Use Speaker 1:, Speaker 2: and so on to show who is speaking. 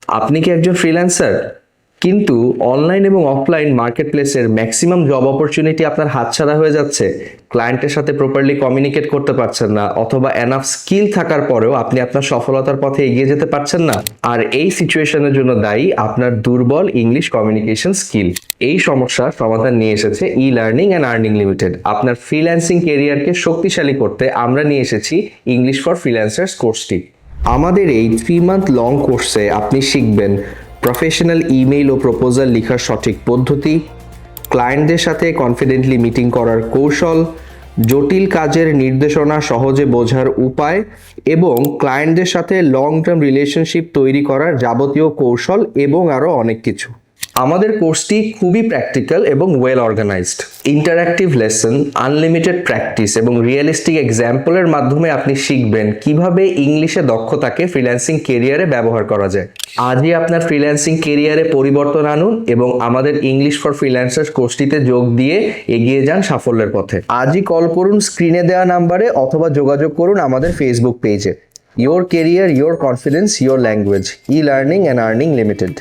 Speaker 1: আপনি কি একজন ফ্রিল্যান্সার কিন্তু অনলাইন এবং অফলাইন মার্কেটপ্লেসের ম্যাক্সিমাম জব অপরচুনিটি আপনার হাতছাড়া হয়ে যাচ্ছে? ক্লায়েন্টের সাথে প্রপারলি কমিউনিকেট করতে পারছেন না, অথবা এনাফ স্কিল থাকার পরেও আপনি আপনার সফলতার পথে এগিয়ে যেতে পারছেন না? আর এই সিচুয়েশনের জন্য দায়ী আপনার দুর্বল ইংলিশ কমিউনিকেশন স্কিল। এই সমস্যার সমাধান নিয়ে এসেছে e learning and earning limited. আপনার ফ্রিল্যান্সিং কেরিয়ারকে শক্তিশালী করতে আমরা নিয়ে এসেছি ইংলিশ ফর ফ্রিল্যান্সার্স কোর্সটি। আমাদের এই 3 মান্থ লং কোর্সে আপনি শিখবেন প্রফেশনাল ইমেইল ও প্রপোজাল লেখার সঠিক পদ্ধতি, ক্লায়েন্টদের সাথে কনফিডেন্টলি মিটিং করার কৌশল, জটিল কাজের নির্দেশনা সহজে বোঝার উপায় এবং ক্লায়েন্টদের সাথে লং টার্ম রিলেশনশিপ তৈরি করার যাবতীয় কৌশল এবং আরও অনেক কিছু। আমাদের কোর্সটি খুবই প্র্যাকটিক্যাল এবং well organised. Interactive lesson, unlimited practice এবং রিয়েলিস্টিক এক্সাম্পলের মাধ্যমে আপনি শিখবেন কিভাবে ইংলিশে দক্ষতাকে ফ্রিল্যান্সিং কেরিয়ারে ব্যবহার করা যায়। আজই আপনার ফ্রিল্যান্সিং কেরিয়ারে পরিবর্তন আনুন এবং আমাদের ইংলিশ ফর ফ্রিল্যান্সার্স কোর্সটিতে যোগ দিয়ে এগিয়ে যান সাফল্যের পথে। আজই কল করুন স্ক্রিনে দেওয়া নাম্বারে অথবা যোগাযোগ করুন আমাদের ফেসবুক পেজে। Your career, your confidence, your language, e learning and earning limited.